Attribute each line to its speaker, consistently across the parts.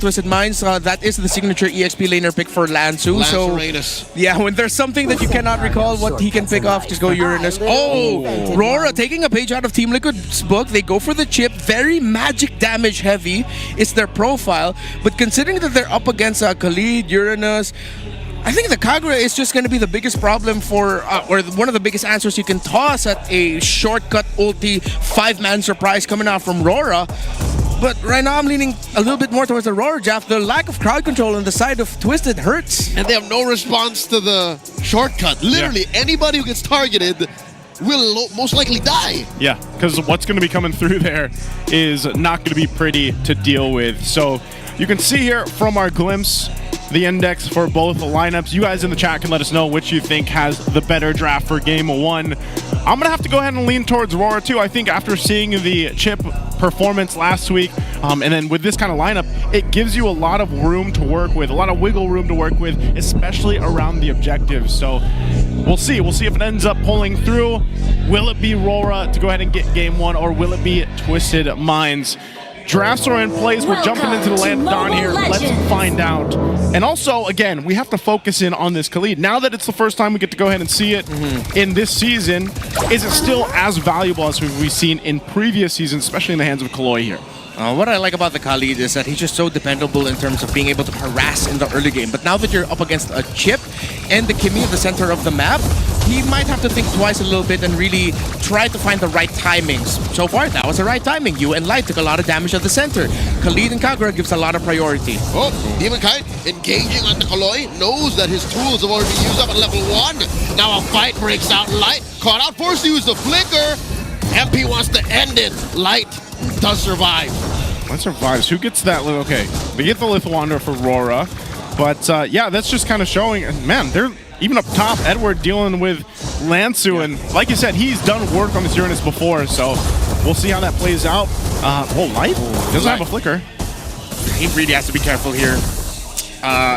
Speaker 1: Twisted Minds, that is the signature EXP laner pick for Lansu. So, yeah, when there's something that you cannot recall what he can pick off, just go Uranus. Oh, Rora taking a page out of Team Liquid's book. They go for the chip. Very magic damage heavy is their profile. But considering that they're up against Khalid, Uranus, I think the Kagura is just going to be the biggest problem for, or one of the biggest answers you can toss at a shortcut ulti 5-man surprise coming out from Rora. But right now I'm leaning a little bit more towards the Rora, Jeff. The lack of crowd control on the side of Twisted hurts.
Speaker 2: And they have no response to the shortcut. Literally, anybody who gets targeted will most likely die.
Speaker 3: Yeah, because what's going to be coming through there is not going to be pretty to deal with. So you can see here from our glimpse the index for both the lineups. You guys in the chat can let us know which you think has the better draft for game 1. I'm going to have to go ahead and lean towards Rora too. I think after seeing the chip performance last week, and then with this kind of lineup, it gives you a lot of room to work with, a lot of wiggle room to work with, especially around the objectives. So we'll see. We'll see if it ends up pulling through. Will it be Rora to go ahead and get game 1, or will it be Twisted Minds? Drafts are in place. We're jumping into the land down here. Let's find out. And also, again, we have to focus in on this Khalid. Now that it's the first time we get to go ahead and see it in this season, is it still as valuable as we've seen in previous seasons, especially in the hands of Kaloy here?
Speaker 1: What I like about the Khalid is that he's just so dependable in terms of being able to harass in the early game. But now that you're up against a chip and the Kimi at the center of the map, he might have to think twice a little bit and really try to find the right timings. So far, that was the right timing. You and Light took a lot of damage at the center. Khalid and Kagura gives a lot of priority.
Speaker 2: Oh, Demon Kite engaging on the Kaloy, knows that his tools have already been used up at level 1. Now a fight breaks out. Light caught out, forced to use the flicker. MP wants to end it. Light does survive.
Speaker 3: Light survives. Who gets that? Okay, they get the Lithuander for Rora. But yeah, that's just kind of showing, man, they're even up top, Edward dealing with Lansu, and like you said, he's done work on this Uranus before, so we'll see how that plays out. Light doesn't have a flicker.
Speaker 1: He really has to be careful here.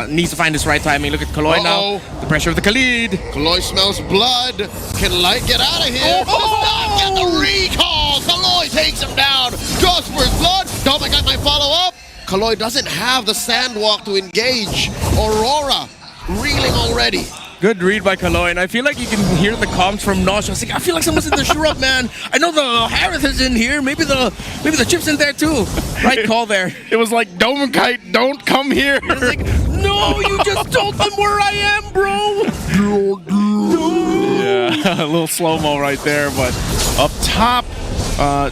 Speaker 1: Needs to find his right timing. Look at Kaloy now. The pressure of the Khalid.
Speaker 2: Kaloy smells blood. Can Light get out of here? Does not get the recall. Kaloy takes him down. Goes for his blood. Don't make my follow up. Kaloy doesn't have the sandwalk to engage. Aurora reeling already.
Speaker 1: Good read by Kaloy, and I feel like you can hear the comms from Nosh. I feel like someone's in the shrub, man. I know the Harith is in here. Maybe the chip's in there too. Right call there.
Speaker 3: It was like, Kite, don't come here.
Speaker 1: It's like, no, you just told them where I am, bro.
Speaker 3: Yeah, a little slow-mo right there, but up top,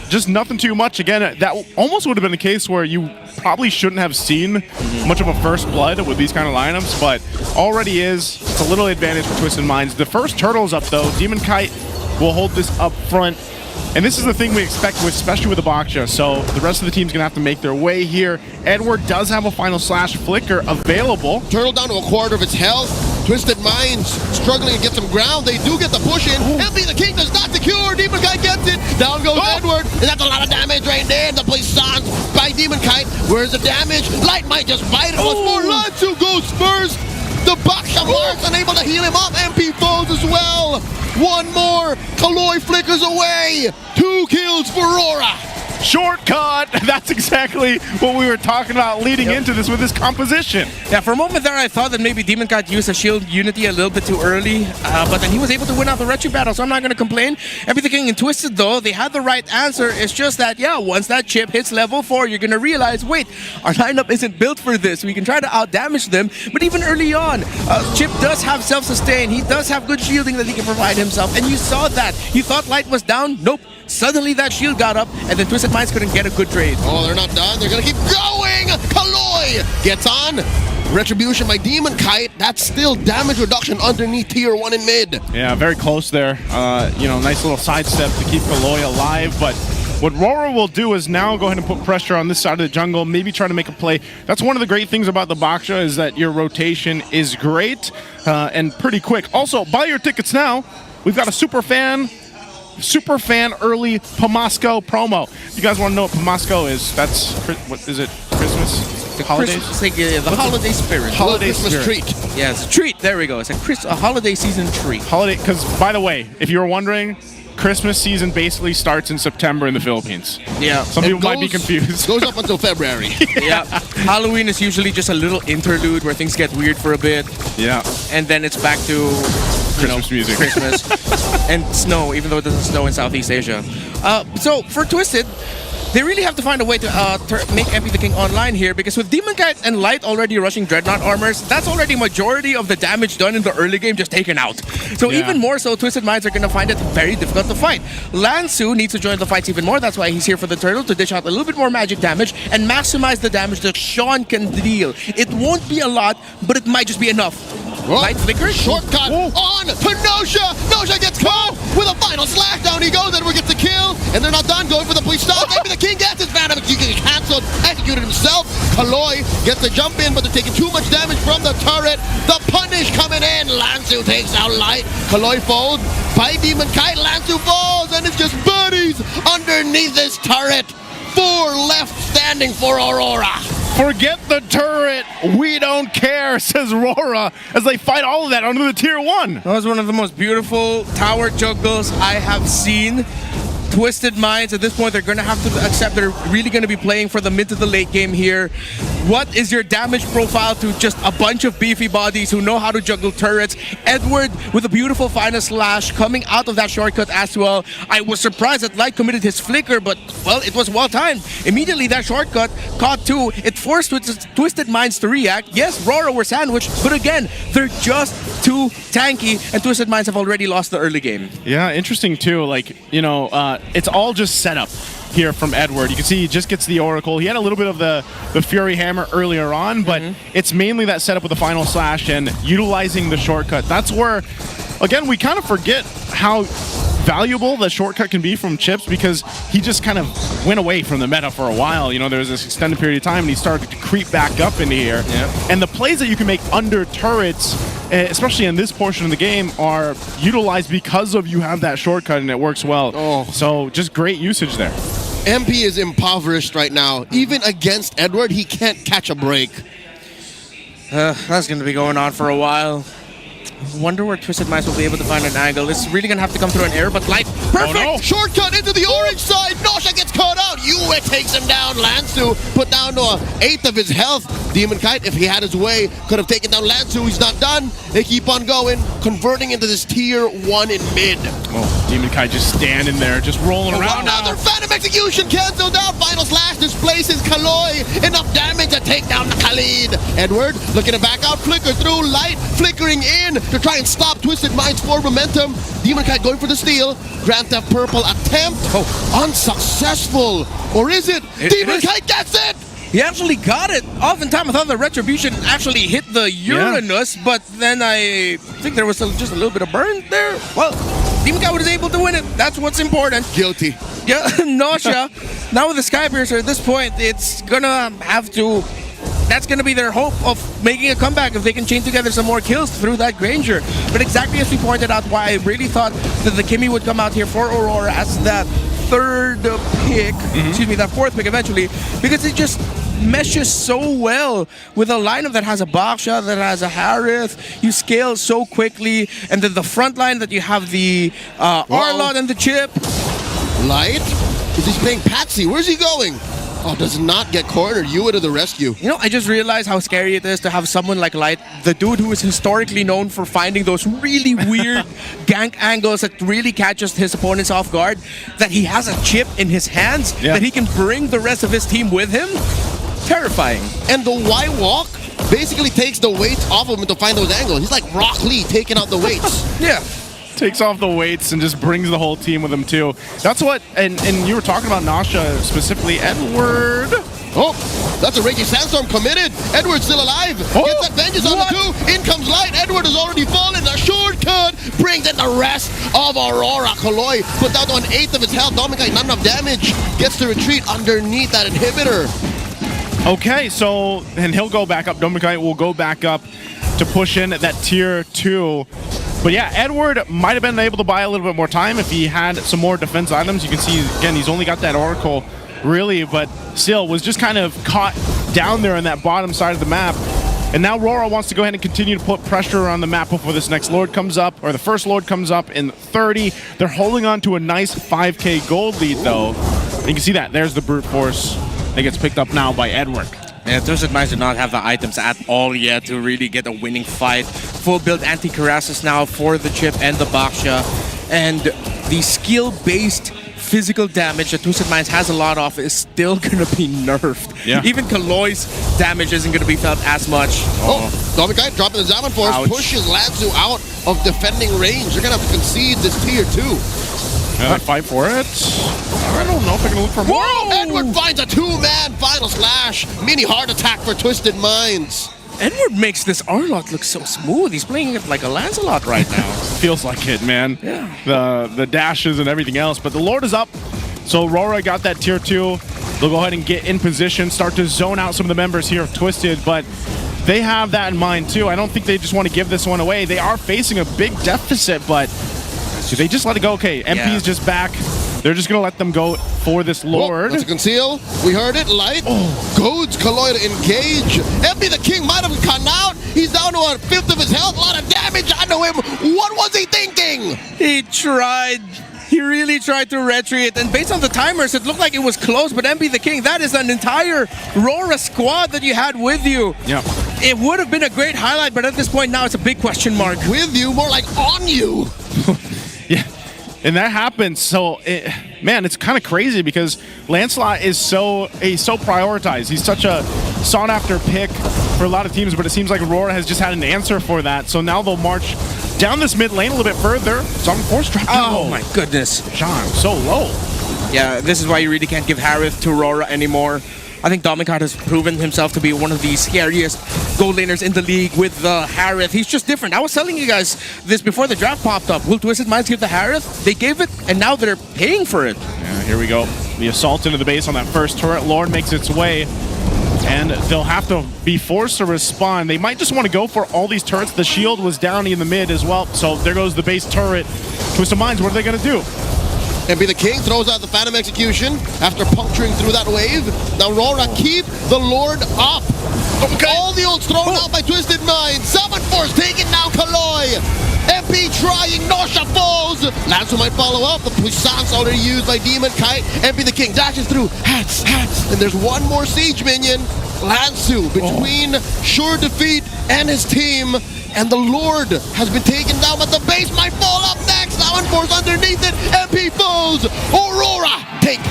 Speaker 3: just nothing too much. Again, that almost would have been a case where you probably shouldn't have seen much of a first blood with these kind of lineups, but already is. It's a little advantage for Twisted Minds. The first turtle's up though. Demon Kite will hold this up front. And this is the thing we expect, especially with the Baksha. So the rest of the team's gonna have to make their way here. Edward does have a final slash flicker available.
Speaker 2: Turtle down to a quarter of its health. Twisted Minds struggling to get some ground. They do get the push in. Empty the King does not secure. Demon Kite gets it. Down goes Edward. And that's a lot of damage right there. The place sans by Demon Kite. Where's the damage? Light might just bite it. Once more. Lansu goes first. The Baksha marks unable to heal him up. MP falls as well. One more. Kaloy flickers away. 2 kills for Rora.
Speaker 3: Shortcut! That's exactly what we were talking about leading into this with this composition.
Speaker 1: Yeah, for a moment there I thought that maybe Demon Kite used a shield unity a little bit too early, but then he was able to win out the retro battle, so I'm not going to complain. Everything in Twisted though, they had the right answer. It's just that, yeah, once that chip hits level 4, you're going to realize, wait, our lineup isn't built for this. We can try to out-damage them, but even early on, Chip does have self-sustain. He does have good shielding that he can provide himself, and you saw that. You thought Light was down? Nope. Suddenly that shield got up, and then Twisted Minds couldn't get a good trade.
Speaker 2: Oh, they're not done. They're going to keep going. Kaloy gets on. Retribution by Demon Kite. That's still damage reduction underneath tier 1 in mid.
Speaker 3: Yeah, very close there. You know, nice little sidestep to keep Kaloy alive, but what Rora will do is now go ahead and put pressure on this side of the jungle, maybe try to make a play. That's one of the great things about the Baksha is that your rotation is great and pretty quick. Also, buy your tickets now. We've got a super fan early Pamasco promo. If you guys want to know what Pamasco is, that's, what is it, Christmas?
Speaker 1: The holidays? It's like the holiday spirit.
Speaker 3: Holiday
Speaker 2: Christmas
Speaker 3: spirit.
Speaker 2: treat.
Speaker 1: Yeah, it's a treat. There we go. It's a holiday season treat.
Speaker 3: Holiday, because by the way, if you were wondering, Christmas season basically starts in September in the Philippines.
Speaker 1: Yeah.
Speaker 3: Some people might be confused.
Speaker 2: Goes up until February.
Speaker 1: Yeah. Halloween is usually just a little interlude where things get weird for a bit.
Speaker 3: Yeah.
Speaker 1: And then it's back to
Speaker 3: Christmas music.
Speaker 1: Christmas. And snow, even though it doesn't snow in Southeast Asia. So for Twisted, they really have to find a way to make MP the King online here, because with Demon Kite and Light already rushing Dreadnought armors, that's already majority of the damage done in the early game just taken out. So even more so, Twisted Minds are going to find it very difficult to fight. Lansu needs to join the fights even more. That's why he's here for the turtle, to dish out a little bit more magic damage and maximize the damage that Sean can deal. It won't be a lot, but it might just be enough.
Speaker 2: Whoa.
Speaker 1: Light flicker.
Speaker 2: Shortcut on to Nosha. Nosha gets caught with a final slash. Down he goes. Edward gets the kill. And they're not done. Going for the police stop. Maybe the King gets his Phantom. He gets cancelled. Executed himself. Kaloy gets the jump in, but they're taking too much damage from the turret. The punish coming in. Lansu takes out Light. Kaloy folds by Demon Kite. Lansu falls. And it's just buddies underneath this turret. 4 left standing for Aurora.
Speaker 3: Forget the turret. We don't care, says Rora, as they fight all of that under the tier 1.
Speaker 1: That was one of the most beautiful tower juggles I have seen. Twisted Minds, at this point, they're going to have to accept they're really going to be playing for the mid to the late game here. What is your damage profile to just a bunch of beefy bodies who know how to juggle turrets? Edward with a beautiful final slash coming out of that shortcut as well. I was surprised that Light committed his flicker, but, well, it was well timed. Immediately that shortcut caught 2. It forced Twisted Minds to react. Yes, Rora were sandwiched, but again, they're just too tanky, and Twisted Minds have already lost the early game.
Speaker 3: Yeah, interesting too. Like, it's all just set up here from Edward. You can see he just gets the Oracle. He had a little bit of the Fury Hammer earlier on, but it's mainly that setup with the final slash and utilizing the shortcut. That's where, again, we kind of forget how valuable the shortcut can be from Chips, because he just kind of went away from the meta for a while. There was this extended period of time, and he started to creep back up into here. Yeah. And the plays that you can make under turrets, especially in this portion of the game, are utilized because of you have that shortcut, and it works well.
Speaker 2: Oh.
Speaker 3: So just great usage there.
Speaker 2: MP is impoverished right now. Even against Edward, he can't catch a break.
Speaker 1: That's going to be going on for a while. Wonder where Twisted Minds will be able to find an angle. It's really going to have to come through an air, but Light, perfect!
Speaker 3: Oh, no.
Speaker 2: Shortcut into the orange side. Nosha gets caught out. Yue takes him down. Lansu put down to 1/8 of his health. Demon Kite, if he had his way, could have taken down Lansu. He's not done. They keep on going, converting into this tier 1 in mid.
Speaker 3: Oh, Demon Kite just standing there, just rolling around now.
Speaker 2: Another Phantom Execution canceled out. Final slash displaces Kaloy. Enough damage to take down the Khalid. Edward looking to back out. Flicker through. Light flickering in to try and stop Twisted Minds for momentum. Demon Kite going for the steal. Grand Theft Purple attempt. Oh, unsuccessful. Or is it? Demon Kite gets it!
Speaker 1: He actually got it. Oftentimes, I thought the Retribution actually hit the Uranus, but then I think there was just a little bit of burn there. Well, Demon Kite was able to win it. That's what's important.
Speaker 2: Guilty.
Speaker 1: Yeah, Nosha. Now with the Skypiercer at this point, it's gonna have to... That's going to be their hope of making a comeback if they can chain together some more kills through that Granger. But exactly as we pointed out, why I really thought that the Kimmy would come out here for Aurora as that 3rd pick, excuse me, that 4th pick eventually, because it just meshes so well with a lineup that has a Baksha, that has a Harith. You scale so quickly, and then the front line that you have the Arlot and the Chip.
Speaker 2: Light? Is he playing Patsy? Where's he going? Oh, does not get cornered. Yue to the rescue.
Speaker 1: I just realized how scary it is to have someone like Light, the dude who is historically known for finding those really weird gank angles that really catches his opponents off guard, that he has a chip in his hands that he can bring the rest of his team with him. Terrifying.
Speaker 2: And the Y walk basically takes the weights off of him to find those angles. He's like Rock Lee taking out the weights.
Speaker 1: Yeah.
Speaker 3: Takes off the weights and just brings the whole team with him too. That's what, and you were talking about Nosha specifically. Edward.
Speaker 2: Oh, that's a Raging Sandstorm committed. Edward's still alive. Gets that vengeance on the 2. In comes Light. Edward has already fallen. The shortcut brings in the rest of Aurora. Kaloy put down to 1/8 of his health. Dominic, not enough damage. Gets to retreat underneath that inhibitor.
Speaker 3: Okay, so, and he'll go back up. Dominic will go back up to push in at that tier 2. But yeah, Edward might have been able to buy a little bit more time if he had some more defense items. You can see, again, he's only got that Oracle, really, but still was just kind of caught down there on that bottom side of the map. And now Rora wants to go ahead and continue to put pressure on the map before this next Lord comes up, or the first Lord comes up in 30. They're holding on to a nice 5k gold lead, though. And you can see that. There's the brute force that gets picked up now by Edward.
Speaker 1: And Twisted Minds do not have the items at all yet to really get a winning fight. Full build anti-Karasis now for the chip and the Baksha. And the skill-based physical damage that Twisted Minds has a lot of is still going to be nerfed.
Speaker 3: Yeah.
Speaker 1: Even Kaloy's damage isn't going to be felt as much.
Speaker 2: Domikai dropping the Zaman Force,
Speaker 1: Ouch.
Speaker 2: pushes Lanzu out of defending range. They're going to have to concede this tier 2.
Speaker 3: Fight for it. I don't know if they're going to look for more.
Speaker 2: Whoa! Edward finds a 2-man final slash. Mini heart attack for Twisted Minds.
Speaker 1: Edward makes this Arlott look so smooth. He's playing it like a Lancelot right now.
Speaker 3: Feels like it, man.
Speaker 1: Yeah.
Speaker 3: The dashes and everything else. But the Lord is up. So Rora got that tier 2. They'll go ahead and get in position, start to zone out some of the members here of Twisted, but they have that in mind too. I don't think they just want to give this one away. They are facing a big deficit, but do they just let it go? Okay, MP is just back. They're just going to let them go for this Lord.
Speaker 2: That's a conceal. We heard it. Light. Goads Kaloy to engage. MP the King might have come out. He's down to a fifth of his health. A lot of damage onto him. What was he thinking?
Speaker 1: He tried. He really tried to retreat, and based on the timers, it looked like it was close, but MP the King, that is an entire Rora squad that you had with you.
Speaker 3: Yeah.
Speaker 1: It would have been a great highlight, but at this point now it's a big question mark.
Speaker 2: With you, more like on you.
Speaker 3: Yeah. And that happens. So, man, it's kind of crazy because Lancelot is he's so prioritized. He's such a sought-after pick for a lot of teams, but it seems like Aurora has just had an answer for that. So now they'll march down this mid lane a little bit further. Zaman Force dropped down low.
Speaker 1: Oh my goodness.
Speaker 3: Sean, so low.
Speaker 1: Yeah, this is why you really can't give Harith to Rora anymore. I think Domikai has proven himself to be one of the scariest gold laners in the league with the Harith. He's just different. I was telling you guys this before the draft popped up. Will Twisted Minds give the Harith? They gave it, and now they're paying for it.
Speaker 3: Yeah, here we go. The assault into the base on that first turret. Lord makes its way, and they'll have to be forced to respond. They might just want to go for all these turrets. The shield was down in the mid as well, so there goes the base turret. Twisted Minds, what are they going to do?
Speaker 2: MP the King throws out the Phantom Execution after puncturing through that wave. Now Rora keep the Lord up. Okay. All the ults thrown out by Twisted Minds. Zaman Force taking now Kaloy. MP trying Nausea falls. Lanzu might follow up. The puissance already used by Demon Kite. MP the King dashes through. Hats. And there's one more siege minion. Lanzu between sure defeat and his team. And the Lord has been taken down, but the base might fall up next. Zaman Force underneath it. MP falls. Aurora take